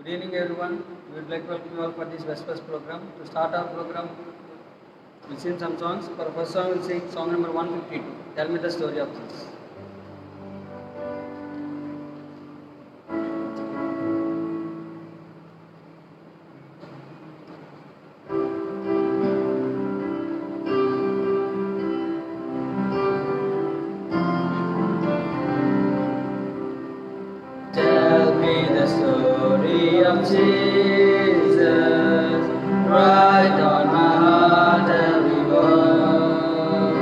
Good evening, everyone. We would like to welcome you all for this Vespers program. To start our program, we'll sing some songs. For the first song, we'll sing song number 152. Tell me the story of this. Tell me the story of Jesus, right on my heart every word.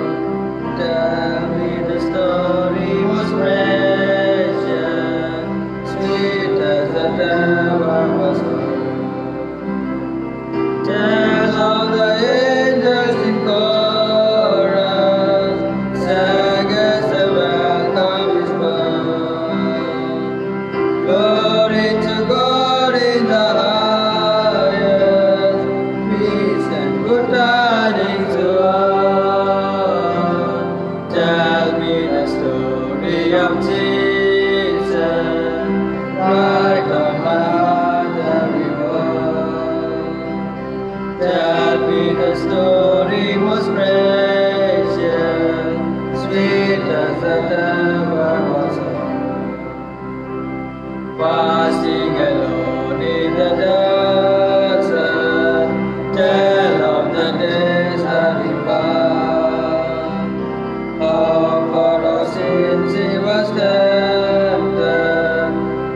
Tell me the story most precious, sweet as the ever was heard. Tell all the angels in chorus, sang as the welcome is birth. Glory to God in the highest, peace and good tidings to all. Tell me the story of Jesus, right on my heart every word. Tell me the story most precious, sweet as the ever was heard. Passing alone in the desert, tell of the days that we passed. How for our sins he was tempted,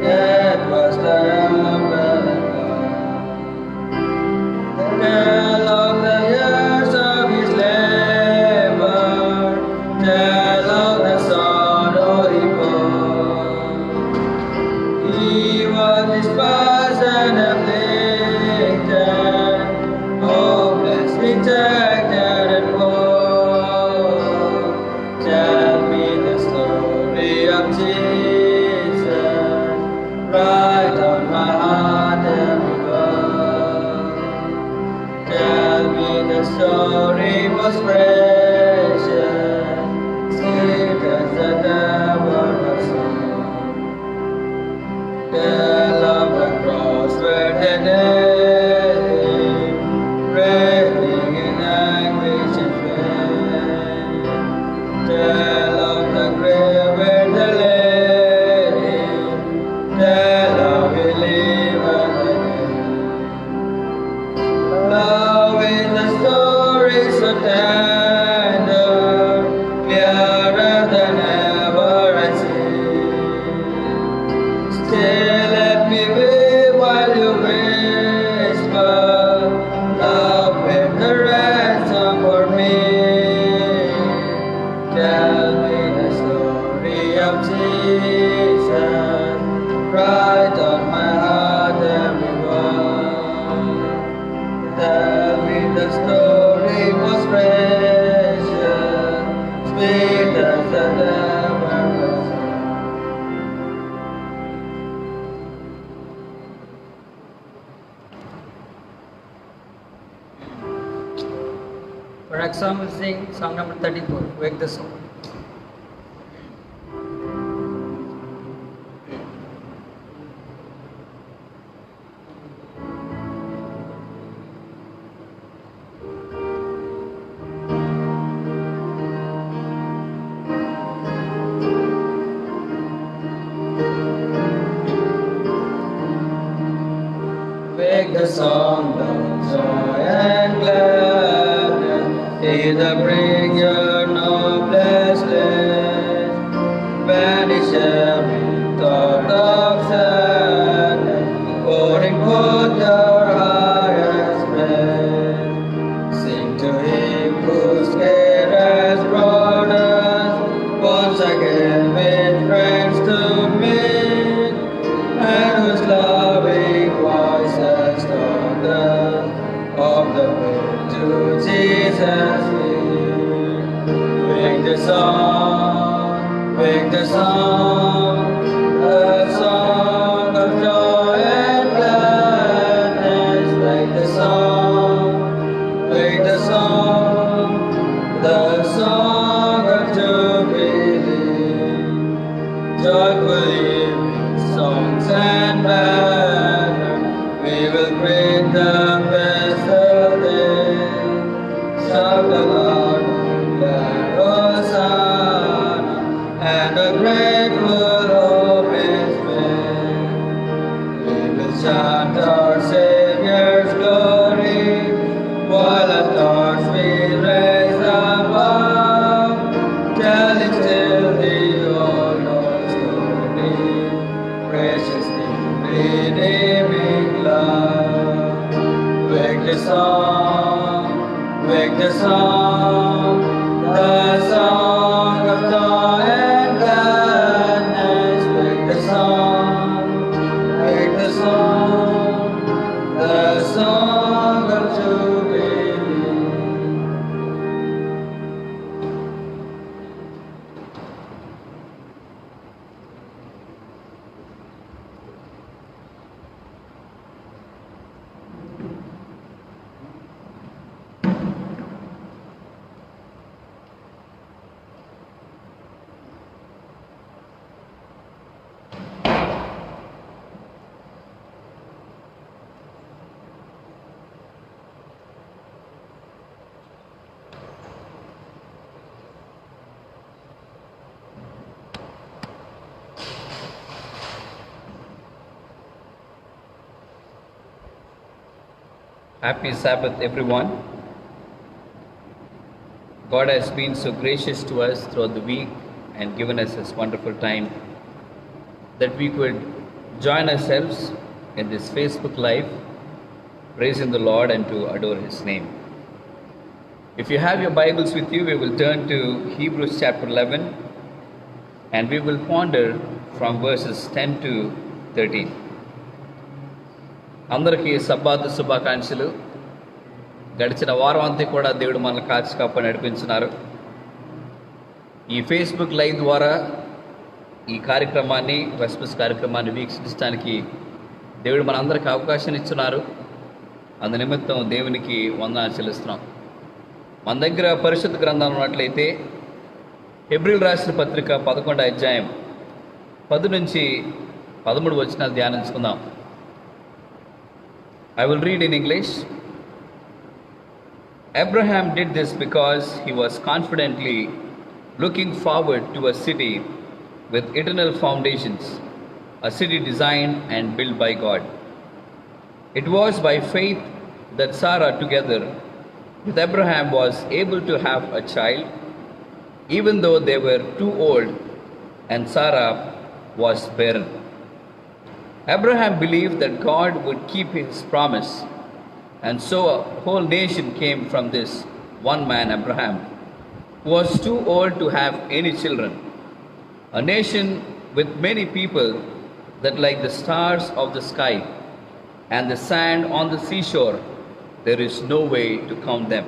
yet was triumphant at last. Tell of the years of his labor, tell of the sorrow he bore. He was despised and afflicted, hopeless, rejected and poor. Tell me the story of Jesus, right on my heart every word. Tell me the story most precious, sweet as the ever was heard. Tell of the cross where they nailed him, writhing in anguish and pain. Tell of the grave where they laid him, tell how he lived again. Love in the story so tender, clearer than ever I see. Still let me weep while you whisper, love with the ransom for me. Tell me the story of Jesus, right on my heart every word. Tell me the story most precious, sweet as the ever was heard. For next song, we'll sing song number 34, Wake the Soul. Wake the song of joy and gladness, either bring your noblest days. Banish every thought of sadness, pouring forth your highest praise. Sing to him whose care has brought us once again with friends to meet, and whose loving voice has taught us of the way to Jesus' feet. song, wake the song of joy and gladness. Wake the song, the song of jubilee. Happy Sabbath, everyone. God has been so gracious to us throughout the week and given us this wonderful time that we could join ourselves in this Facebook Live, praising the Lord and to adore His name. If you have your Bibles with you, we will turn to Hebrews chapter 11 and we will ponder from verses 10 to 13. అందరికీ సబ్బాతు శుభాకాంక్షలు. గడిచిన వారం అంతా కూడా దేవుడు మనల్ని కాచి కాపాడి నడిపించినారు. ఈ ఫేస్బుక్ లైవ్ ద్వారా ఈ కార్యక్రమాన్ని, క్రిస్మస్ కార్యక్రమాన్ని వీక్షించడానికి దేవుడు మనందరికీ అవకాశం ఇస్తున్నారు. అందు నిమిత్తం దేవునికి వందనాలు చెల్లిస్తున్నాం. మన దగ్గర పరిశుద్ధ గ్రంథాలు ఉన్నట్లయితే హెబ్రీయులకు రాసిన పత్రిక 11వ అధ్యాయం 10 నుంచి 13 వచనాలు ధ్యానించుకుందాం. I will read in English. Abraham did this because he was confidently looking forward to a city with eternal foundations, a city designed and built by God. It was by faith that Sarah, together with Abraham, was able to have a child, even though they were too old and Sarah was barren. Abraham believed that God would keep his promise, and so a whole nation came from this one man, Abraham, who was too old to have any children. A nation with many people that, like the stars of the sky and the sand on the seashore, there is no way to count them.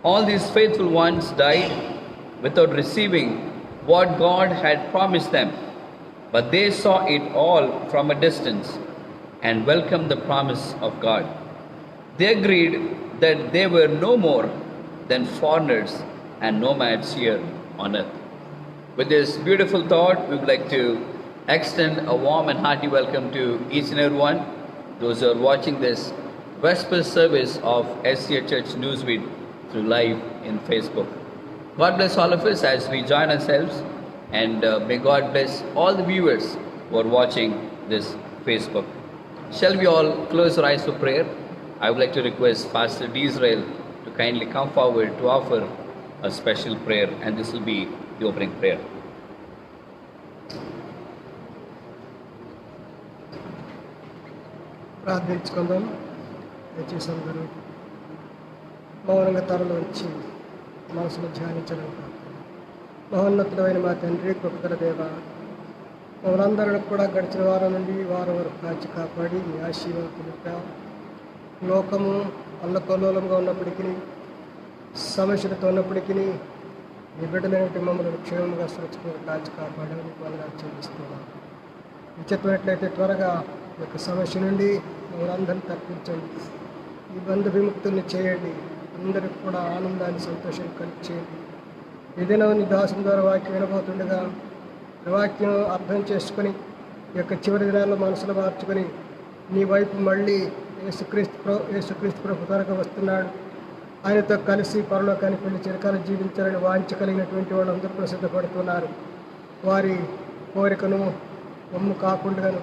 All these faithful ones died without receiving what God had promised them. But they saw it all from a distance and welcomed the promise of God. They agreed that they were no more than foreigners and nomads here on earth. With this beautiful thought, we would like to extend a warm and hearty welcome to each and everyone, those who are watching this Vesper service of SCA Church Newsweek through live in Facebook. God bless all of us as we join ourselves. And may God bless all the viewers who are watching this Facebook. Shall we all close our eyes for prayer? I would like to request Pastor D. Israel to kindly come forward to offer a special prayer, and this will be the opening prayer. ప్రార్థించుకుందాం. దయచేసి అందరూ మౌనంగా తరలో వచ్చి మనసులో ధ్యానించడం. మహోన్నతుడైన మా తండ్రి, కృపగల దేవ, మమ్మల్ందరూ కూడా గడిచిన వారం నుండి వారం వరకు కాచి కాపాడి మీ ఆశీర్వాదాలు. లోకము అల్లకల్లోలంగా ఉన్నప్పటికీ, సమస్యలతో ఉన్నప్పటికీ, మీ బిడ్డలైనటువంటి మమ్మల్ని క్షేమంగా సురక్షితంగా కాచి కాపాడని వందనాలు చెల్లిస్తున్నాం. విచిత్రమైనట్లయితే త్వరగా ఈ యొక్క సమస్య నుండి మమ్మల్ందరినీ తప్పించండి. ఈ బంధు విముక్తుల్ని చేయండి. అందరికి కూడా ఆనందాన్ని, సంతోషాన్ని కలిగి చేయండి. ఏదైనా నీ దాసుని ద్వారా వాక్యం వినబోతుండగా వాక్యం అర్థం చేసుకొని ఈ యొక్క చివరి దినాల్లో మనసులో మార్చుకొని నీ వైపు మళ్ళీ యేసుక్రీస్తు ప్రభు త్వరగా వస్తున్నాడు, ఆయనతో కలిసి పరలోకానికి వెళ్ళి చిరకాలం జీవించాలని వాంఛ కలిగినటువంటి వాళ్ళందరూ కూడా సిద్ధపడుతున్నారు. వారి కోరికను వమ్ము కాకుండాను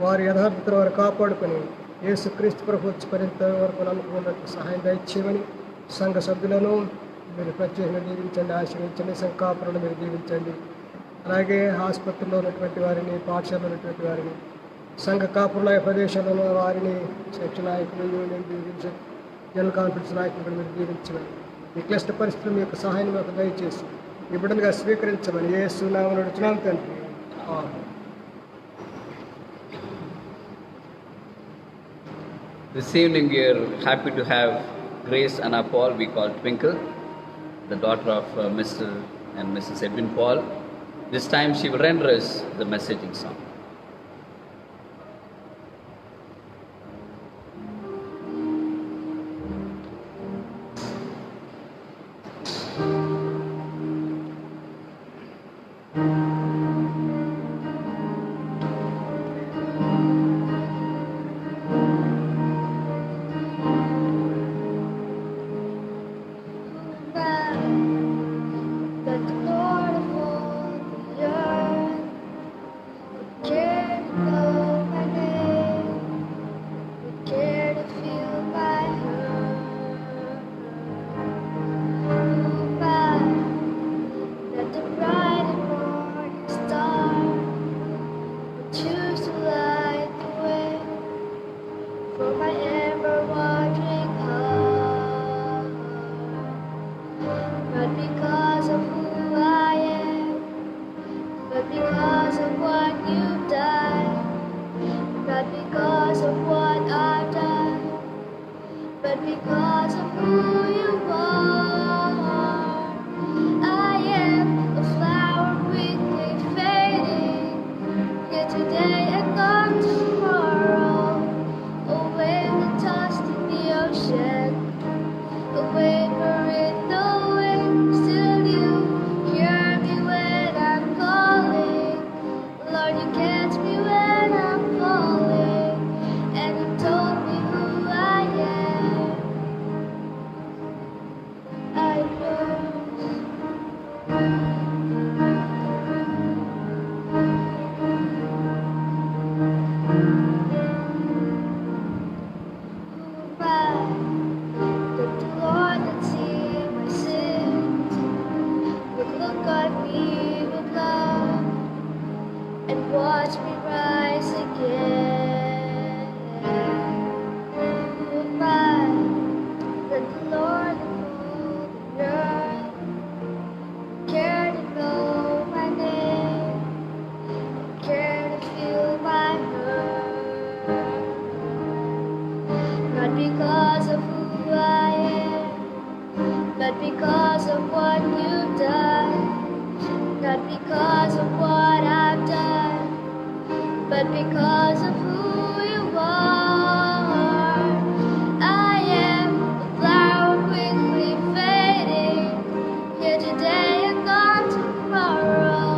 వారి యథార్థతను వారు కాపాడుకొని యేసుక్రీస్తు ప్రభు వచ్చి పరింత వరకు నమ్మకం సహాయం దయచేయమని సంఘ సభ్యులను మీరు ప్రత్యేకంగా దీవించండి, ఆశీర్వించండి. సంఘాపులను మీరు దీవించండి. అలాగే ఆసుపత్రిలో ఉన్నటువంటి వారిని, పాఠశాలలో ఉన్నటువంటి వారిని, సంఘ కాపురుల ప్రదేశాలలో వారిని, శిక్ష నాయకులు యూనియన్ దీవించండి. జనరల్ కాన్ఫరెన్స్ నాయకులు కూడా మీరు దీవించమని, ఈ క్లిష్ట పరిస్థితులు మీ యొక్క సహాయాన్ని మాకు దయచేసి ఈ బిడ్డలుగా స్వీకరించమని యేసు నామమున అడుగుతున్నాం తండ్రి. ఆమేన్. This evening we are happy to have Grace Anna Paul, we call Twinkle, the daughter of Mr. and Mrs. Edwin Paul. This time she will render us the messaging song. That the Lord of all the earth would care to know my name, would care to feel my hurt. That the bright and morning star would choose to light the way for my ever-wandering heart. Not because of who I am, but because of what you've done. Not because of what I've done, but because of who you are. I am a flower quickly fading, here today and gone tomorrow. A wave that tossed in the ocean, a waver in the wind. Still you hear me when I'm calling. Lord, you catch me when I'm falling, and you told me who I am. I'm yours. Who am I? That the Lord that see my sins would look on me with love and watch me rise again. Who am I? That the Lord of all the earth care to know my name, care to feel my hurt. Not because of who I am, but because of what you've done. Not because of what I've done, but because of who you are. I am a flower quickly fading, here today and gone tomorrow.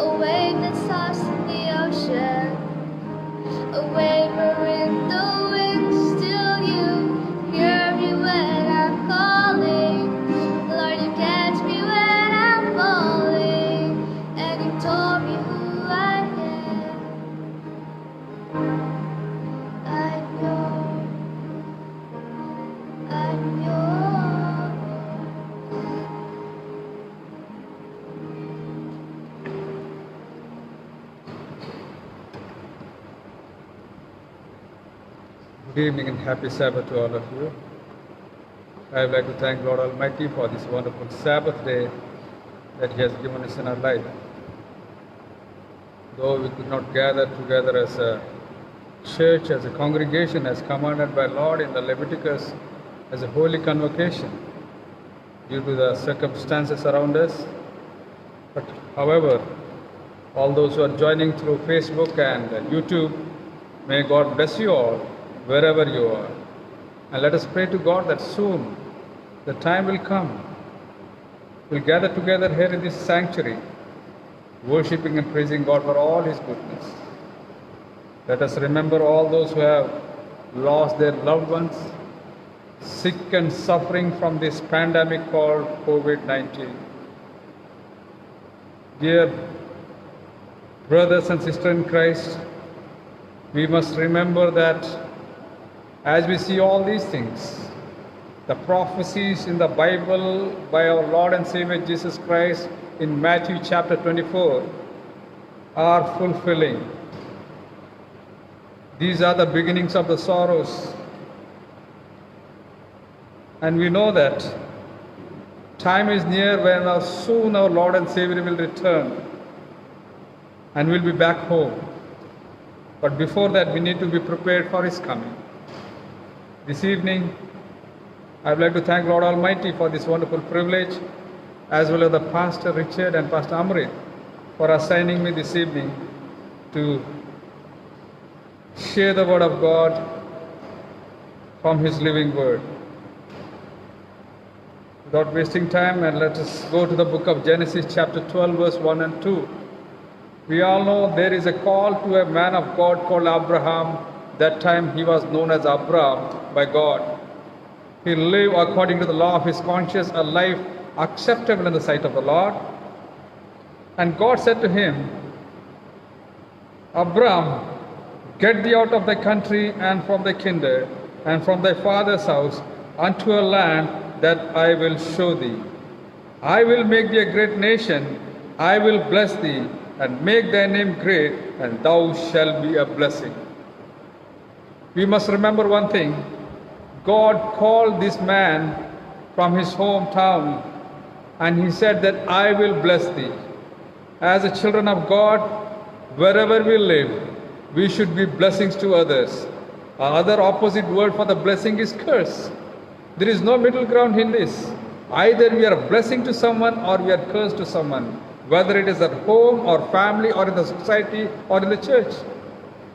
A wave that's tossed in the ocean, a waver in the wind. Still you hear me when I'm calling. Lord, you catch me when I'm falling, and you told me who I am. I'm yours. I'm yours. Good evening and happy Sabbath to all of you. I would like to thank Lord Almighty for this wonderful Sabbath day that He has given us in our life. Though we could not gather together as a church, as a congregation, as commanded by Lord in the Leviticus, as a holy convocation, due to the circumstances around us. But however, all those who are joining through Facebook and YouTube, may God bless you all wherever you are. And let us pray to God that soon the time will come. We'll gather together here in this sanctuary, worshiping and praising God for all His goodness. Let us remember all those who have lost their loved ones, sick and suffering from this pandemic called COVID-19. Dear brothers and sisters in Christ, we must remember that as we see all these things, the prophecies in the Bible by our Lord and Savior Jesus Christ in Matthew chapter 24 are fulfilling. These are the beginnings of the sorrows. And we know that time is near when soon our Lord and Savior will return and we'll be back home. But before that, we need to be prepared for His coming. This evening, I would like to thank Lord Almighty for this wonderful privilege, as well as the Pastor Richard and Pastor Amrit for assigning me this evening to share the Word of God from His living Word. Without wasting time, and let us go to the book of Genesis chapter 12 verse 1 and 2. We all know there is a call to a man of God called Abraham. That time he was known as Abram by God. He lived according to the law of his conscience, a life acceptable in the sight of the Lord. And God said to him, Abram, get thee out of thy country and from thy kindred and from thy father's house unto a land that I will show thee. I will make thee a great nation. I will bless thee and make thy name great, and thou shalt be a blessing. We must remember one thing. God called this man from his hometown and He said that I will bless thee. As the children of God, wherever we live, we should be blessings to others. Other opposite word for the blessing is curse. There is no middle ground in this. Either we are a blessing to someone or we are cursed to someone, whether it is at home or family or in the society or in the church.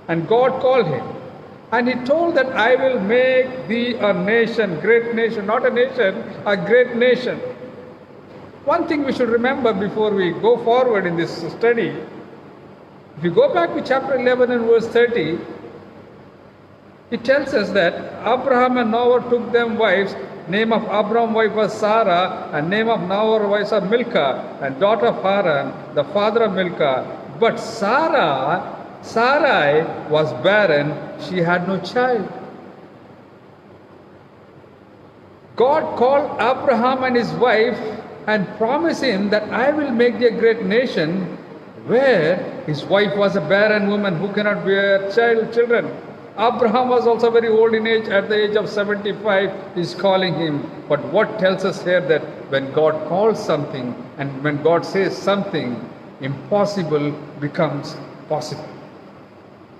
And God called him. And He told that I will make thee a nation, great nation, not a nation, a great nation. One thing we should remember before we go forward in this study, if you go back to chapter 11 and verse 30, it tells us that Abraham and Nahor took them wives. Name of Abraham's wife was Sarah, and name of Nahor's wife was Milcah, and daughter of Haran, the father of Milcah. But Sarai was barren, she had no child. God called Abraham and his wife and promised him that I will make thee a great nation, where his wife was a barren woman who cannot bear children. Abraham was also very old in age. At the age of 75, He is calling him. But what tells us here that when God calls something and when God says something, impossible becomes possible.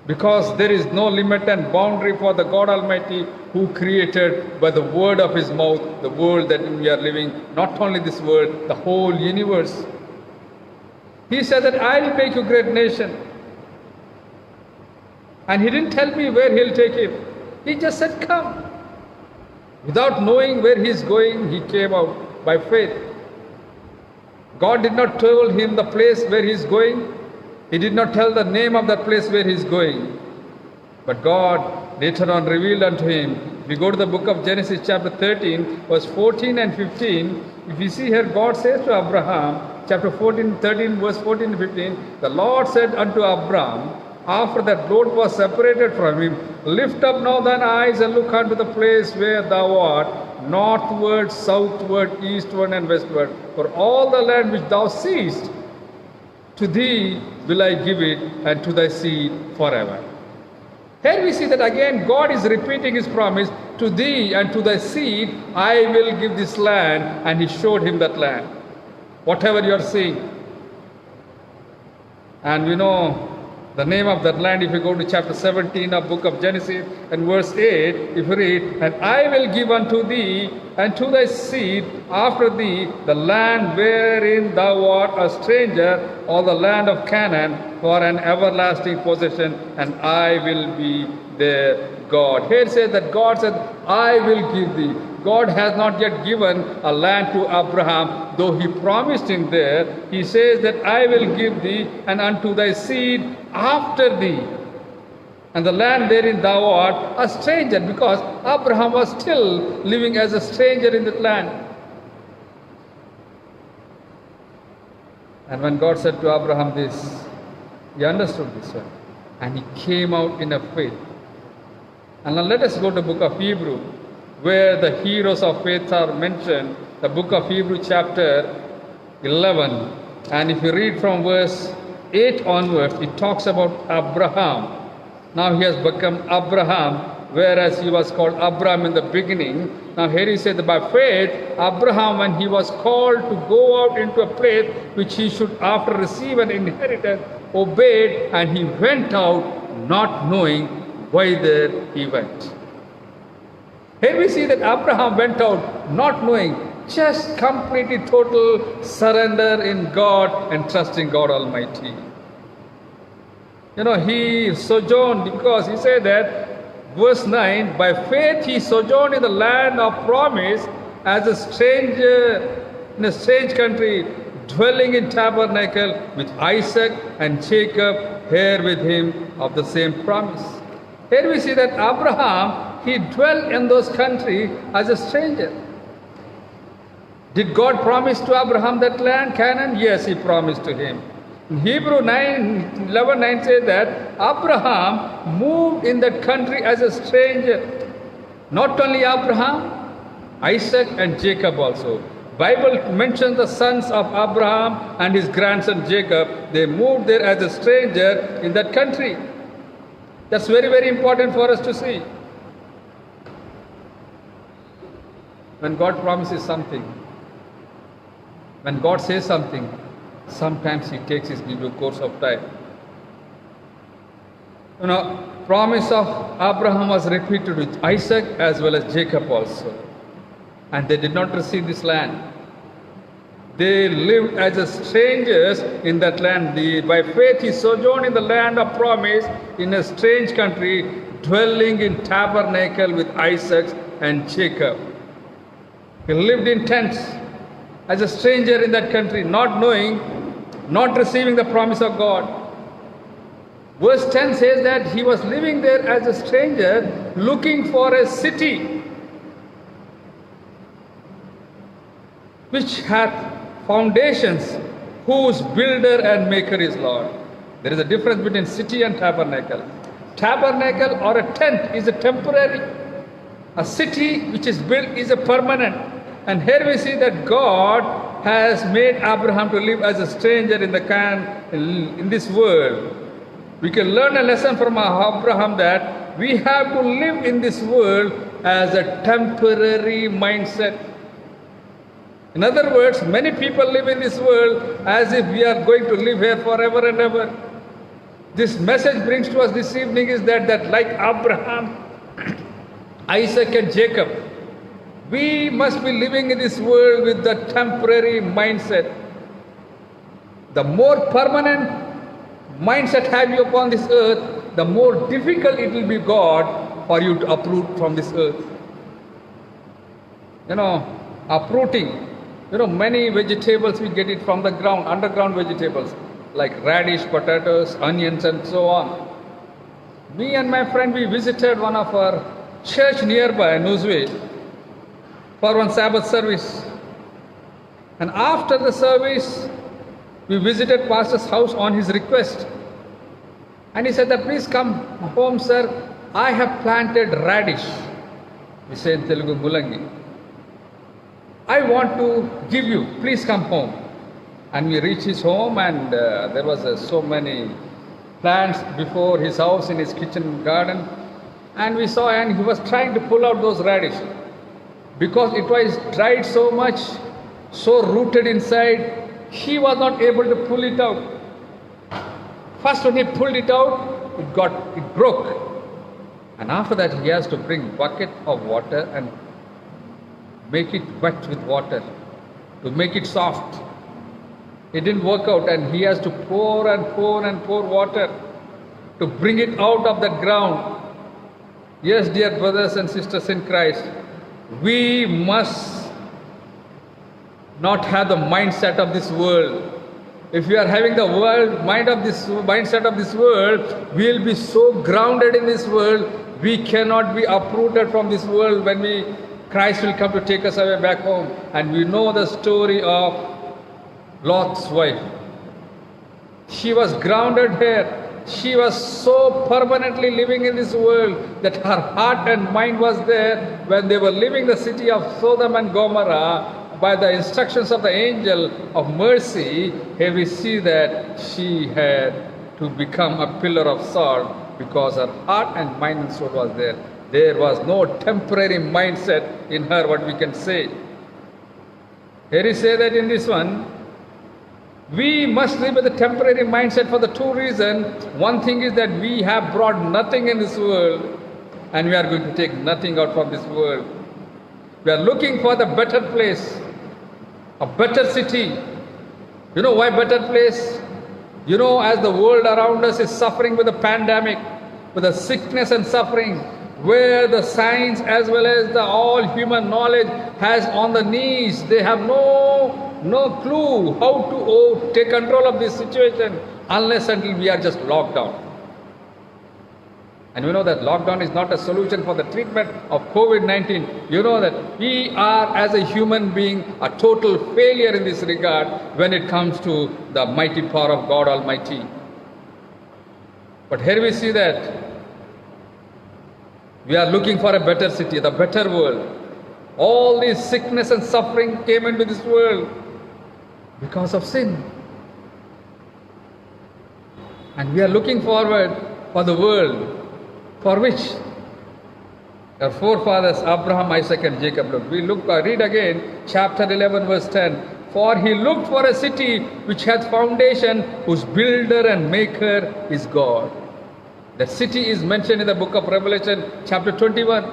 Because there is no limit and boundary for the God Almighty who created by the word of His mouth the world that we are living, not only this world, the whole universe. He said that I will make you a great nation. And He didn't tell me where He'll take him. He just said, come. Without knowing where He is going, he came out by faith. God did not tell him the place where he is going. He did not tell the name of that place where he is going. But God later on revealed unto him. If we go to the book of Genesis chapter 13, verse 14 and 15, if you see here, God says to Abraham, chapter 13, verse 14 and 15, the Lord said unto Abraham, after that Lot was separated from him, lift up now thine eyes and look unto the place where thou art, northward, southward, eastward, and westward. For all the land which thou seest, to thee will I give it, and to thy seed forever. Here we see that again God is repeating His promise, to thee and to thy seed I will give this land, and He showed him that land. Whatever you are seeing. And we know the name of that land. If you go to chapter 17 of book of Genesis and verse 8, if you read, and I will give unto thee and to thy seed after thee the land wherein thou art a stranger, or the land of Canaan, for an everlasting possession, and I will be their God. Here it says that God said, I will give thee. God has not yet given a land to Abraham, though He promised him there. He says that I will give thee and unto thy seed after thee. And the land wherein thou art a stranger, because Abraham was still living as a stranger in that land. And when God said to Abraham this, he understood this one. And he came out in a faith. And now let us go to the book of Hebrew, where the heroes of faith are mentioned. The book of Hebrew chapter 11. And if you read from verse 8 onwards, it talks about Abraham. Now he has become Abraham, whereas he was called Abram in the beginning. Now here he said that by faith, Abraham, when he was called to go out into a place which he should after receive an inheritance, obeyed, and he went out not knowing whither he went. Here we see that Abraham went out not knowing, just completely total surrender in God and trusting God Almighty. You know, he sojourned because he said that, verse 9, by faith he sojourned in the land of promise as a stranger in a strange country, dwelling in tabernacle with Isaac and Jacob, here with him of the same promise. Here we see that Abraham, he dwelt in those country as a stranger. Did God promise to Abraham that land, Canaan? Yes, he promised to him. In Hebrew 11:9 says that Abraham moved in that country as a stranger. Not only Abraham, Isaac and Jacob also. Bible mentions the sons of Abraham and his grandson Jacob. They moved there as a stranger in that country. That's very, very important for us to see. When God promises something, when God says something, sometimes he takes his due course of time. You know, promise of Abraham was repeated with Isaac as well as Jacob also. And they did not receive this land. They lived as strangers in that land. By faith he sojourned in the land of promise in a strange country, dwelling in tabernacle with Isaac and Jacob. He lived in tents as a stranger in that country, not knowing, not receiving the promise of God. Verse 10 says that he was living there as a stranger, looking for a city which hath foundations, whose builder and maker is Lord. There is a difference between city and tabernacle. Tabernacle or a tent is a temporary. A city which is built is a permanent. And here we see that God has made Abraham to live as a stranger in this world. We can learn a lesson from Abraham that we have to live in this world as a temporary mindset. In other words, many people live in this world as if we are going to live here forever and ever. This message brings to us this evening is that like Abraham, Isaac and Jacob, we must be living in this world with the temporary mindset. The more permanent mindset have you upon this earth, the more difficult it will be, God, for you to uproot from this earth. You know, uprooting. You know, many vegetables we get it from the ground, underground vegetables, like radish, potatoes, onions, and so on. Me and my friend, we visited one of our church nearby, Newsway, for one Sabbath service. And after the service, we visited pastor's house on his request. And he said that, please come home, sir. I have planted radish. We say in Telugu, Mulangi. I want to give you, please come home. And we reached his home, and there was so many plants before his house in his kitchen garden. And we saw, and he was trying to pull out those radish. Because it was dried so much, so rooted inside, he was not able to pull it out. First when he pulled it out, it broke. And after that he has to bring bucket of water and make it wet with water to make it soft. It didn't work out, and he has to pour and pour and pour water to bring it out of the ground. Yes, dear brothers and sisters in Christ, we must not have the mindset of this world. If we are having the mindset of this world, we will be so grounded in this world, we cannot be uprooted from this world when Christ will come to take us away back home. And we know the story of Lot's wife. She was grounded here. She was so permanently living in this world that her heart and mind was there when they were leaving the city of Sodom and Gomorrah. By the instructions of the angel of mercy, here we see that she had to become a pillar of salt because her heart and mind and soul was there. There was no temporary mindset in her, what we can say. Here he say that in this one, we must live with a temporary mindset for the two reasons. One thing is that we have brought nothing in this world and we are going to take nothing out from this world. We are looking for the better place, a better city. You know why better place? You know, as the world around us is suffering with a pandemic, with a sickness and suffering, where the science as well as the all human knowledge has on the knees, they have no clue how to take control of this situation unless until we are just locked down. And we know that lockdown is not a solution for the treatment of COVID-19. You know that we are, as a human being, a total failure in this regard when it comes to the mighty power of God Almighty. But here we see that we are looking for a better city, the better world. All this sickness and suffering came into this world because of sin. And we are looking forward for the world for which our forefathers Abraham, Isaac and Jacob looked. We read again chapter 11 verse 10. For he looked for a city which hath foundation, whose builder and maker is God. The city is mentioned in the book of Revelation chapter 21.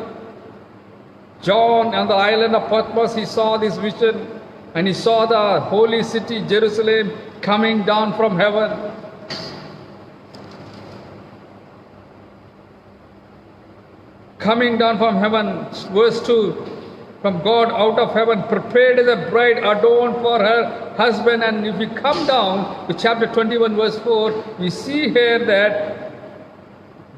John on the island of Patmos, he saw this vision and he saw the holy city Jerusalem coming down from heaven. Coming down from heaven, verse 2, from God out of heaven, prepared as a bride adorned for her husband. And if we come down to chapter 21 verse 4, we see here that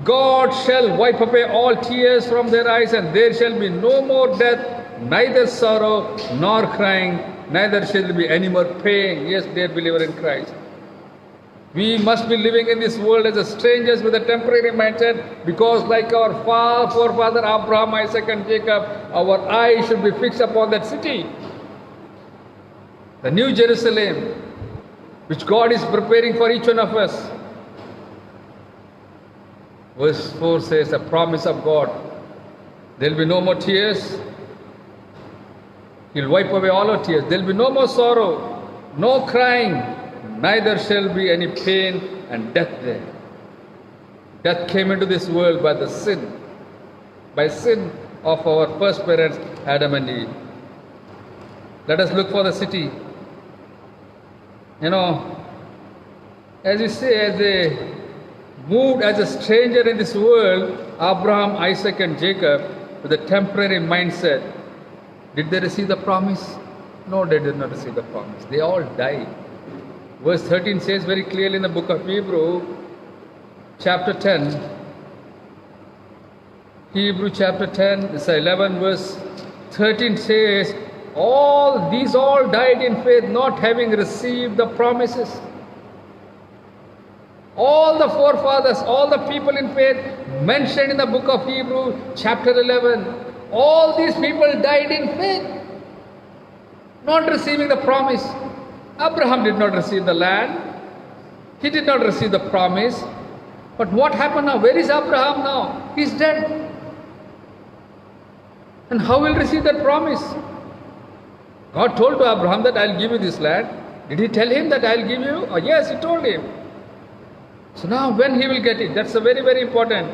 God shall wipe away all tears from their eyes, and there shall be no more death, neither sorrow nor crying, neither shall there be any more pain. Yes, dear believer in Christ, we must be living in this world as strangers with a temporary mindset, because like our forefather Abraham, Isaac and Jacob, our eyes should be fixed upon that city, the New Jerusalem, which God is preparing for each one of us. Verse 4 says, a promise of God. There will be no more tears. He will wipe away all our tears. There will be no more sorrow, no crying, neither shall be any pain and death there. Death came into this world by the sin, of our first parents, Adam and Eve. Let us look for the city. You know, as you say, as they moved as a stranger in this world, Abraham, Isaac and Jacob, with a temporary mindset, did they receive the promise? No, they did not receive the promise. They all died. Verse 13 says very clearly in the book of Hebrew, chapter 10, Hebrew chapter 10, this 11 verse 13 says, these all died in faith, not having received the promises. All the forefathers, all the people in faith mentioned in the book of Hebrew, chapter 11, all these people died in faith, not receiving the promise. Abraham did not receive the land. He did not receive the promise. But what happened now? Where is Abraham now? He's dead. And how will he receive that promise? God told to Abraham that I'll give you this land. Did he tell him that I'll give you? Oh, yes, he told him. So now when he will get it? That's a very, very important.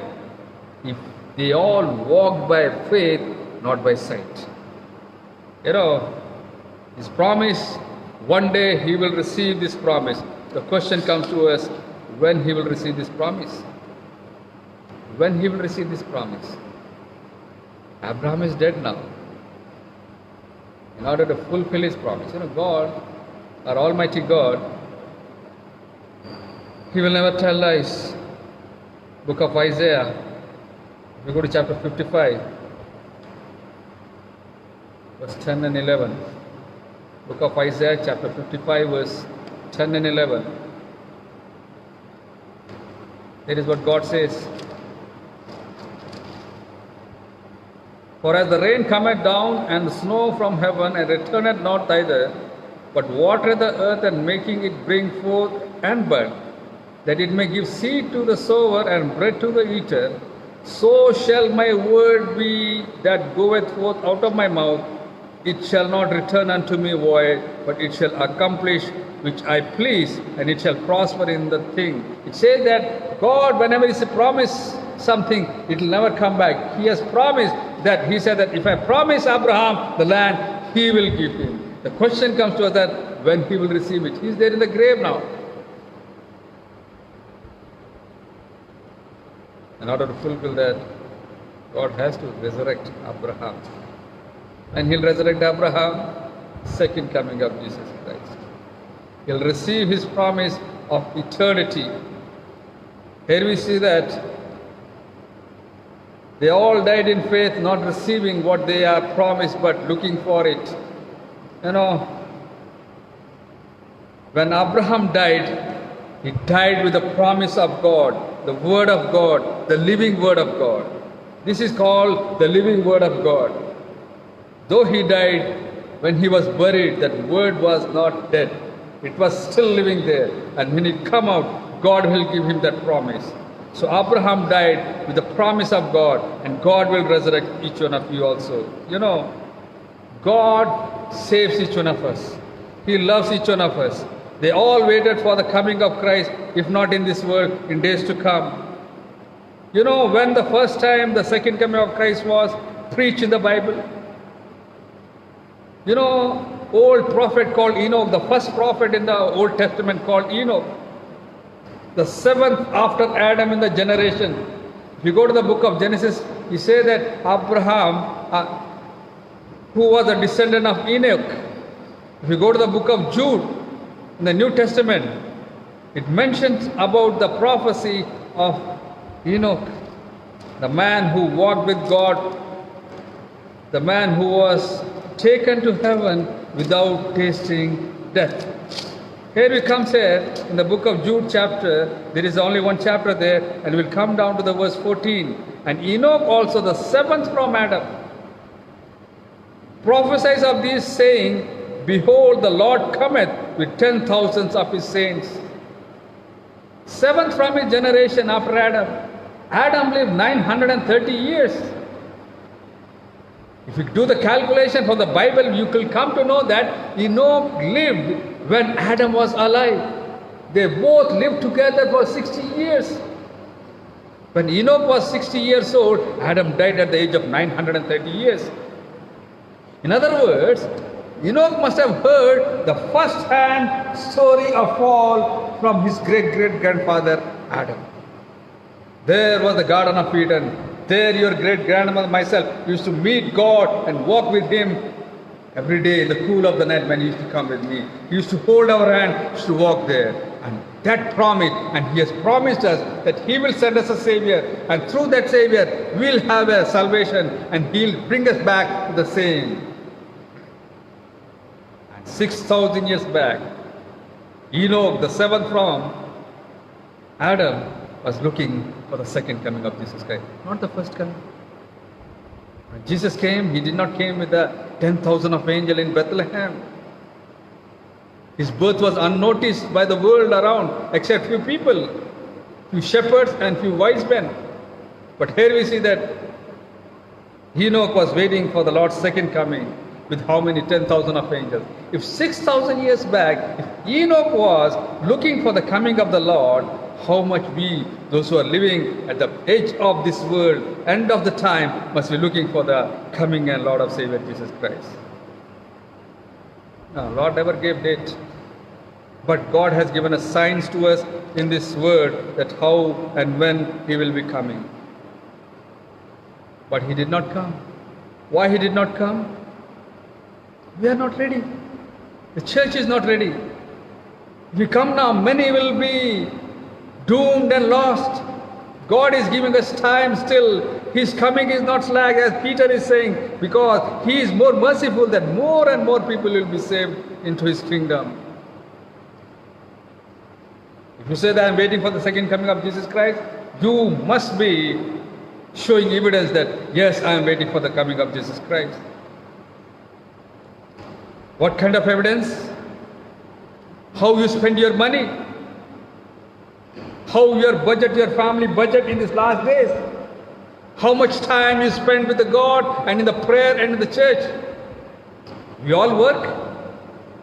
If they all walked by faith, not by sight. You know, his promise, one day he will receive this promise. The question comes to us, when he will receive this promise? When he will receive this promise? Abraham is dead now. In order to fulfill his promise, you know, God, our Almighty God, He will never tell lies. Book of Isaiah, if you go to chapter 55, verse 10 and 11. Book of Isaiah, chapter 55, verse 10 and 11. It is what God says. For as the rain cometh down and the snow from heaven, and returneth not thither, but watereth the earth, and making it bring forth and bud, that it may give seed to the sower and bread to the eater, so shall my word be that goeth forth out of my mouth. It shall not return unto me void, but it shall accomplish which I please, and it shall prosper in the thing. It says that God, whenever He promises something, it will never come back. He has promised that. He said that if I promise Abraham the land, He will give him. The question comes to us that when he will receive it. He is there in the grave now. In order to fulfill that, God has to resurrect Abraham. And He'll resurrect Abraham, second coming of Jesus Christ. He'll receive His promise of eternity. Here we see that they all died in faith, not receiving what they are promised, but looking for it. You know, when Abraham died, he died with the promise of God, the Word of God, the living Word of God. This is called the living Word of God. Though he died, when he was buried, that Word was not dead. It was still living there. And when it come out, God will give him that promise. So Abraham died with the promise of God, and God will resurrect each one of you also. You know, God saves each one of us. He loves each one of us. They all waited for the coming of Christ, if not in this world, in days to come. You know, when the first time the second coming of Christ was preached in the Bible, you know, old prophet called Enoch, the first prophet in the Old Testament called Enoch, the seventh after Adam in the generation. If you go to the book of Genesis, you say that Abraham, who was a descendant of Enoch. If you go to the book of Jude, in the New Testament, it mentions about the prophecy of Enoch, the man who walked with God, the man who was taken to heaven without tasting death. Here we come here in the book of Jude chapter, there is only one chapter there, and we'll come down to the verse 14. And Enoch also, the seventh from Adam, prophesies of these, saying, Behold, the Lord cometh with 10,000s of his saints. Seventh from his generation after Adam. Adam lived 930 years. If you do the calculation from the Bible, you will come to know that Enoch lived when Adam was alive. They both lived together for 60 years. When Enoch was 60 years old, Adam died at the age of 930 years. In other words, Enoch must have heard the first-hand story of fall from his great-great-grandfather Adam. There was the Garden of Eden. There your great-grandmother, myself, used to meet God and walk with Him every day in the cool of the night when He used to come with me. He used to hold our hand, used to walk there. And that promise, and He has promised us that He will send us a Savior, and through that Savior, we'll have a salvation, and He'll bring us back to the same. 6,000 years back, Enoch, the seventh from Adam, was looking for the second coming of Jesus Christ, not the first coming. When Jesus came, He did not come with the 10,000 of angels in Bethlehem. His birth was unnoticed by the world around, except few people, few shepherds and few wise men. But here we see that Enoch was waiting for the Lord's second coming. With how many? 10,000 of angels. If 6,000 years back, if Enoch was looking for the coming of the Lord, how much we, those who are living at the edge of this world, end of the time, must be looking for the coming and Lord of Savior Jesus Christ. Now, Lord never gave date, but God has given us signs to us in this word that how and when He will be coming. But He did not come. Why He did not come? We are not ready. The church is not ready. If we come now, many will be doomed and lost. God is giving us time still. His coming is not slack, as Peter is saying, because He is more merciful that more and more people will be saved into His kingdom. If you say that I am waiting for the second coming of Jesus Christ, you must be showing evidence that yes, I am waiting for the coming of Jesus Christ. What kind of evidence? How you spend your money? How your budget, your family budget in these last days? How much time you spend with the God and in the prayer and in the church? We all work.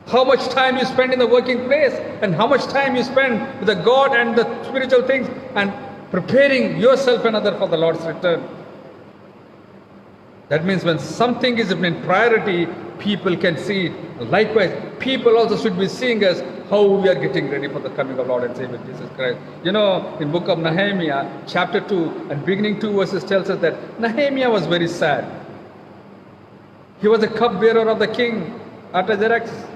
How much time you spend in the working place and how much time you spend with the God and the spiritual things and preparing yourself and other for the Lord's return. That means when something is in priority, people can see it. Likewise, people also should be seeing us how we are getting ready for the coming of Lord and Savior Jesus Christ. You know, in book of Nehemiah, chapter 2 and beginning 2 verses tells us that Nehemiah was very sad. He was a cupbearer of the king Artaxerxes.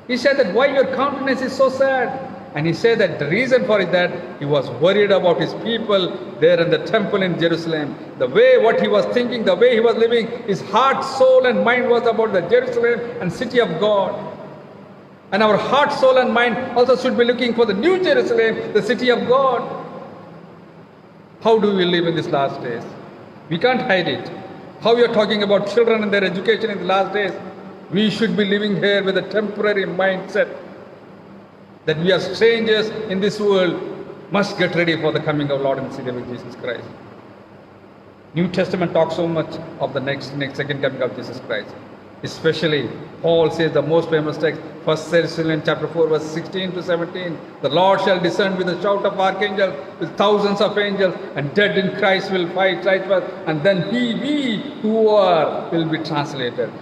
He said that why your countenance is so sad? And he said that the reason for it that he was worried about his people there in the temple in Jerusalem. The way what he was thinking, the way he was living, his heart, soul and mind was about the Jerusalem and city of God. And our heart, soul and mind also should be looking for the new Jerusalem, the city of God. How do we live in these last days? We can't hide it. How we are talking about children and their education in the last days. We should be living here with a temporary mindset that we are strangers in this world, must get ready for the coming of Lord and Savior Jesus Christ. New Testament talks so much of the next second coming of Jesus Christ. Especially, Paul says the most famous text, 1 Thessalonians chapter 4, verse 16 to 17. The Lord shall descend with a shout of archangels, with thousands of angels, and dead in Christ will fight righteous, and then we who are will be translated.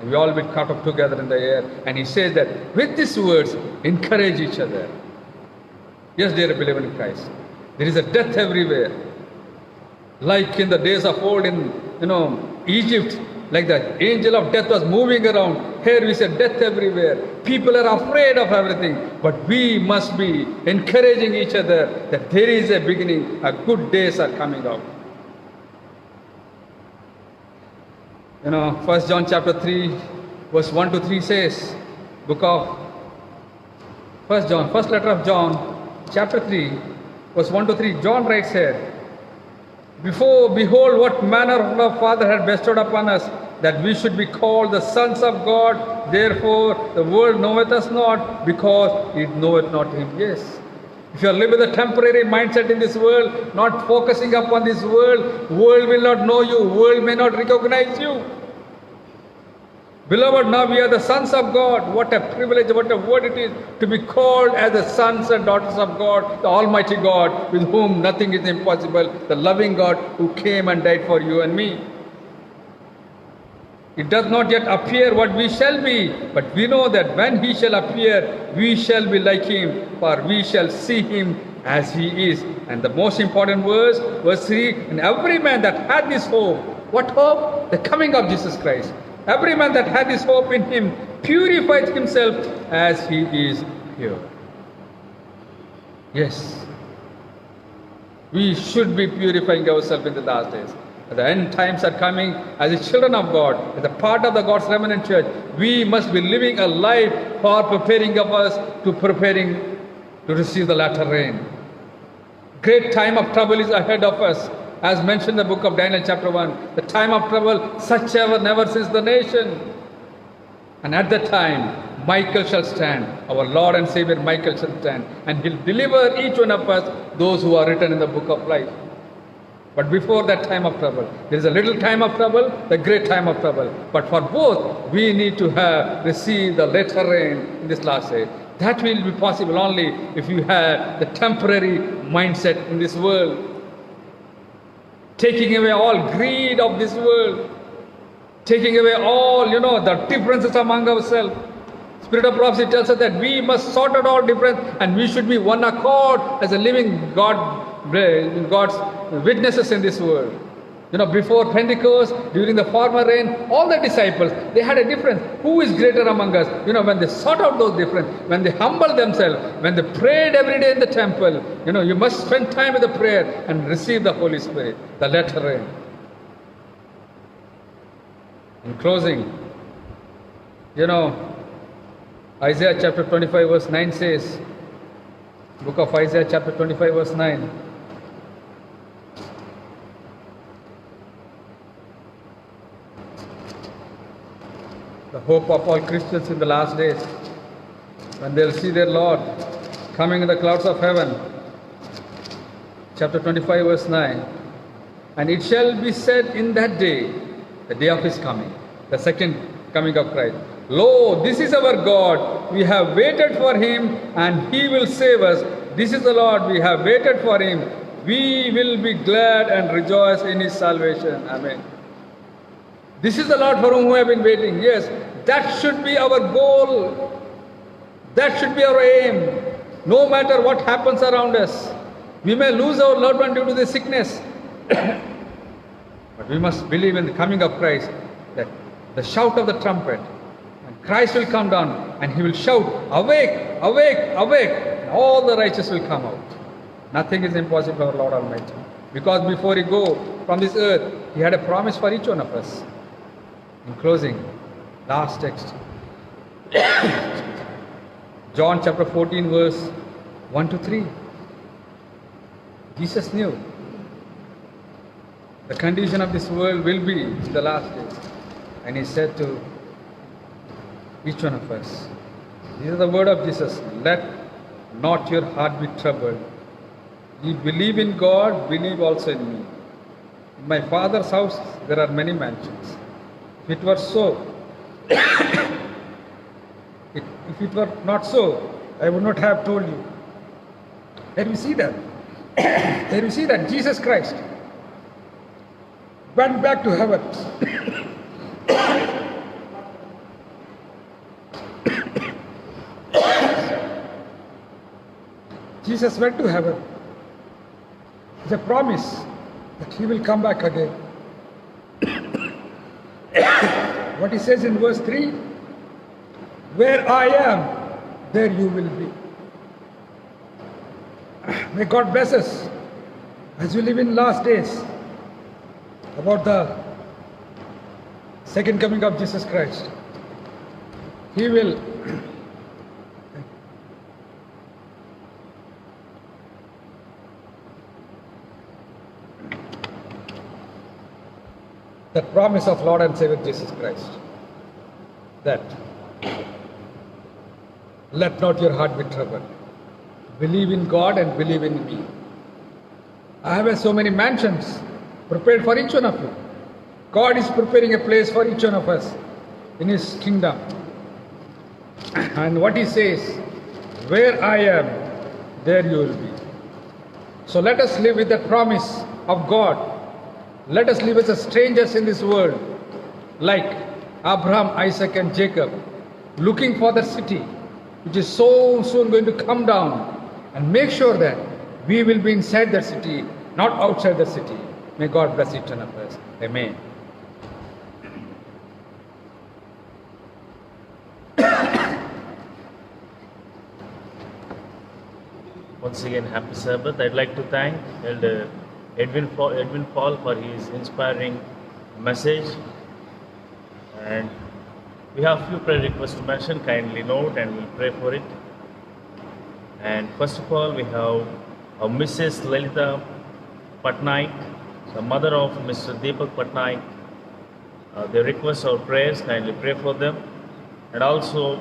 And we all be caught up together in the air. And he says that with these words, encourage each other. Yes, dear beloved in Christ, there is a death everywhere. Like in the days of old in Egypt, like the angel of death was moving around. Here we say death everywhere. People are afraid of everything. But we must be encouraging each other that there is a beginning, a good days are coming out. 1 John chapter 3, verse 1 to 3 says, book of 1 John, first letter of John, chapter 3, verse 1 to 3, John writes here, behold what manner of love Father had bestowed upon us, that we should be called the sons of God. Therefore the world knoweth us not, because it knoweth not him. Yes. If you are living with a temporary mindset in this world, not focusing upon this world will not know you, world may not recognize you. Beloved, now we are the sons of God. What a privilege, what a word it is to be called as the sons and daughters of God, the Almighty God, with whom nothing is impossible, the loving God who came and died for you and me. It does not yet appear what we shall be, but we know that when he shall appear, we shall be like him, for we shall see him as he is. And the most important verse 3, and every man that had this hope, what hope? The coming of Jesus Christ. Every man that had this hope in him purifies himself as he is pure. Yes, we should be purifying ourselves in the last days. The end times are coming. As the children of God, as a part of the God's remnant church, we must be living a life for preparing of us to receive the latter rain. Great time of trouble is ahead of us. As mentioned in the book of Daniel chapter 1, the time of trouble such ever never since the nation. And at that time, Michael shall stand, our Lord and Savior Michael shall stand, and he'll deliver each one of us those who are written in the book of life. But before that time of trouble, there is a little time of trouble, the great time of trouble. But for both, we need to have received the latter rain in this last day. That will be possible only if you have the temporary mindset in this world. Taking away all greed of this world. Taking away all, the differences among ourselves. Spirit of prophecy tells us that we must sort out all difference and we should be one accord as a living God's witnesses in this world. Before Pentecost, during the former rain, all the disciples, they had a difference. Who is greater among us? When they sort out those differences, when they humbled themselves, when they prayed every day in the temple, you must spend time with the prayer and receive the Holy Spirit, the latter rain. In closing, Isaiah chapter 25 verse 9 says, book of Isaiah chapter 25 verse 9, the hope of all Christians in the last days, when they'll see their Lord coming in the clouds of heaven. Chapter 25 verse 9. And it shall be said in that day, the day of his coming, the second coming of Christ, Lo, this is our God. We have waited for him and he will save us. This is the Lord. We have waited for him. We will be glad and rejoice in his salvation. Amen. This is the Lord for whom we have been waiting. Yes, that should be our goal. That should be our aim. No matter what happens around us. We may lose our loved one due to the sickness. But we must believe in the coming of Christ, that the shout of the trumpet, and Christ will come down and he will shout, Awake, awake, awake. And all the righteous will come out. Nothing is impossible for our Lord Almighty. Because before he go from this earth, he had a promise for each one of us. In closing, last text. John chapter 14 verse 1 to 3. Jesus knew the condition of this world will be in the last days. And he said to each one of us, this is the word of Jesus, let not your heart be troubled. Ye believe in God, believe also in me. In my Father's house there are many mansions. If it were so, if it were not so, I would not have told you. There we see that. There we see that Jesus Christ went back to heaven. Jesus went to heaven. It's a promise that he will come back again. What he says in verse 3, where I am, there you will be. May God bless us as we live in last days about the second coming of Jesus Christ. He will that promise of Lord and Savior Jesus Christ, that let not your heart be troubled. Believe in God and believe in me. I have so many mansions prepared for each one of you. God is preparing a place for each one of us in his kingdom. And what he says, where I am, there you will be. So let us live with the promise of God. Let us live as strangers in this world, like Abraham, Isaac and Jacob, looking for the city which is so soon going to come down, and make sure that we will be inside the city, not outside the city. May God bless each one of us. Amen. Once again, happy Sabbath. I'd like to thank Elder Edwin Paul for his inspiring message. And we have a few prayer requests to mention. Kindly note and we'll pray for it. And first of all, we have Mrs. Lalita Patnaik, the mother of Mr. Deepak Patnaik. They request our prayers. Kindly pray for them. And also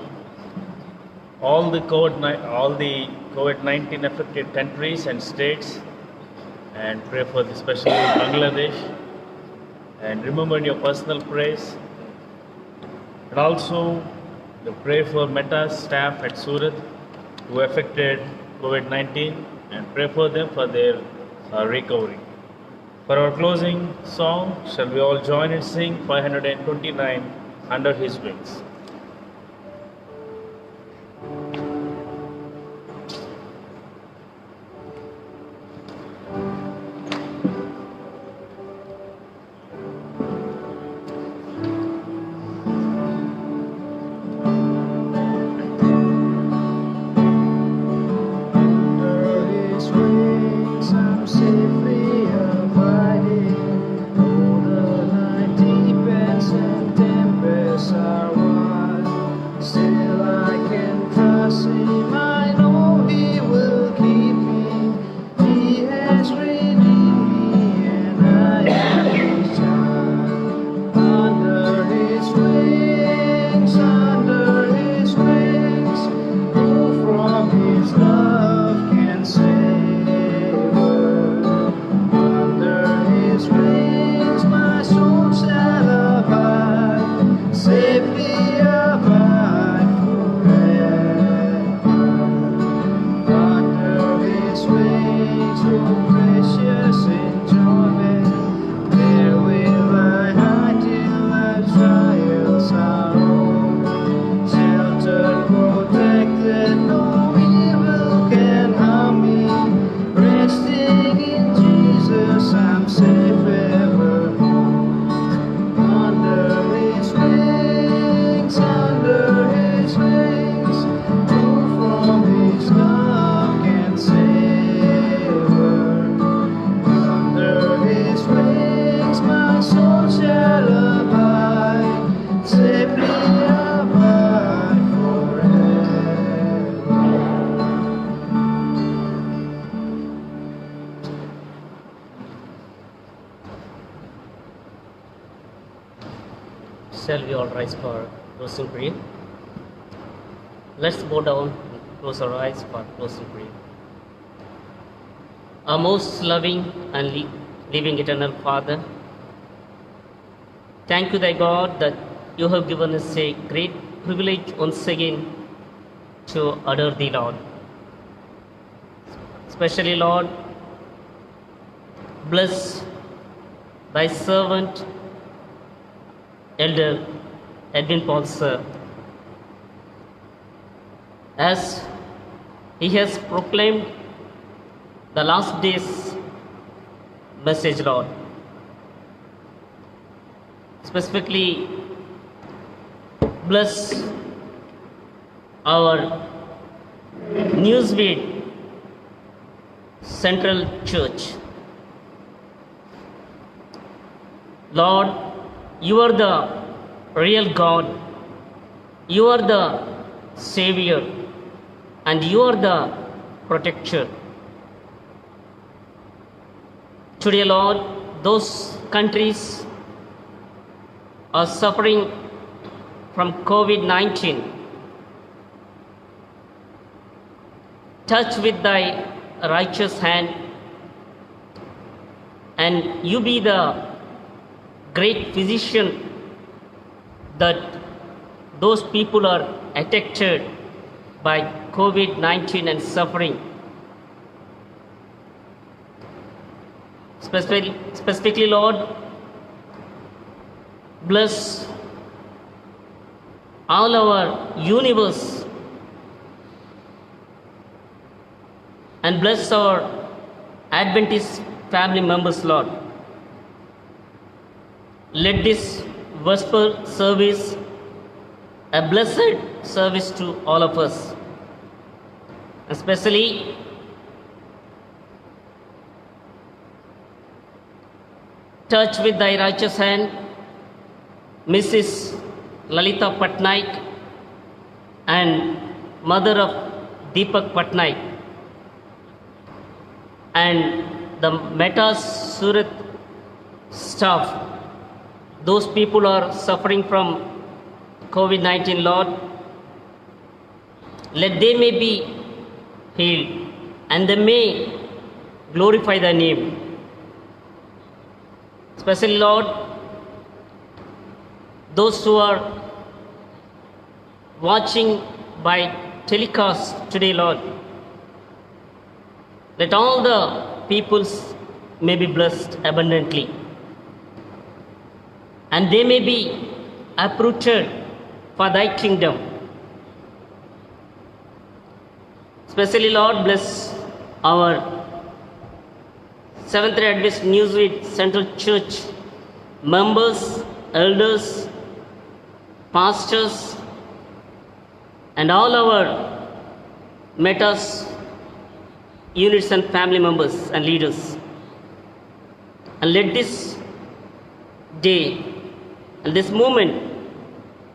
all the COVID-19 affected countries and states, and pray for especially Bangladesh, and remember in your personal prayers. And also pray for Meta's staff at Surat who affected COVID-19, and pray for them for their recovery. For our closing song, shall we all join and sing 529, Under His Wings. Under his wings I'm safely abiding. Though the night deepens and tempests are wide, Shall we all rise for closing prayer? Let's bow down and close our eyes for closing prayer. Our most loving and living eternal Father, thank you, thy God, that you have given us a great privilege once again to adore thee, Lord. Especially, Lord, bless thy servant, Elder Edwin Paul, sir, as he has proclaimed the last days message, Lord. Specifically, bless our Newsweek Central Church. Lord, you are the real God, you are the Savior, and you are the protector. Today, Lord, those countries are suffering from COVID-19. Touch with thy righteous hand, and you be the great physician that those people are affected by COVID-19 and suffering. Specifically, Lord, bless all our universe and bless our Adventist family members, Lord. Let this gospel service a blessed service to all of us, especially touch with thy righteous hand Mrs. Lalita Patnaik and mother of Deepak Patnaik, and the Meta Surat staff. Those people are suffering from COVID-19, Lord. Let they may be healed and they may glorify thy name. Especially, Lord, those who are watching by telecast today, Lord, let all the peoples may be blessed abundantly, and they may be uprooted for thy kingdom. Especially, Lord, bless our Seventh-day Adventist Newsweek Central Church members, elders, pastors, and all our Metas units and family members and leaders. And let this day and this moment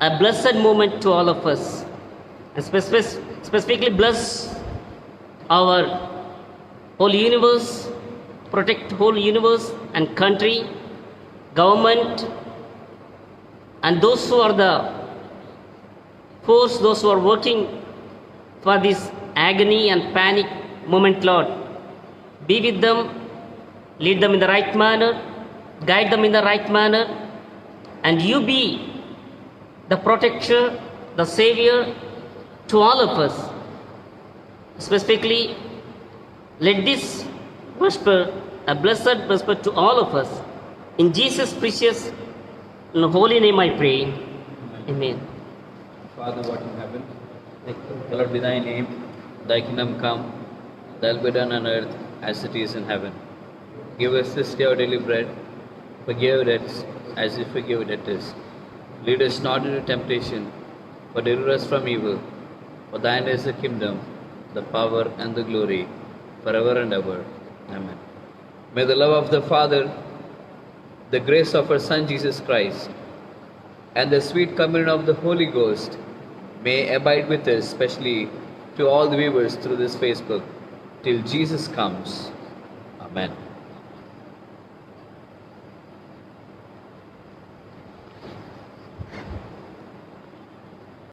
a blessed moment to all of us. And specifically bless our whole universe, protect whole universe and country, government, and those who are the force, those who are working for this agony and panic moment, Lord. Be with them, lead them in the right manner, guide them in the right manner, and you be the protector, the savior to all of us. Specifically, let this whisper a blessed whisper to all of us. In Jesus' precious and holy name I pray. Amen. Father, what in heaven, hallowed be thy name, thy kingdom come, thy will be done on earth as it is in heaven. Give us this day our daily bread, forgive our debts as we forgive our debtors. Lead us not into temptation, but deliver us from evil. For thine is the kingdom, the power, and the glory, forever and ever. Amen. May the love of the Father, the grace of our Son Jesus Christ, and the sweet communion of the Holy Ghost may abide with us, especially to all the viewers through this Facebook, till Jesus comes. Amen.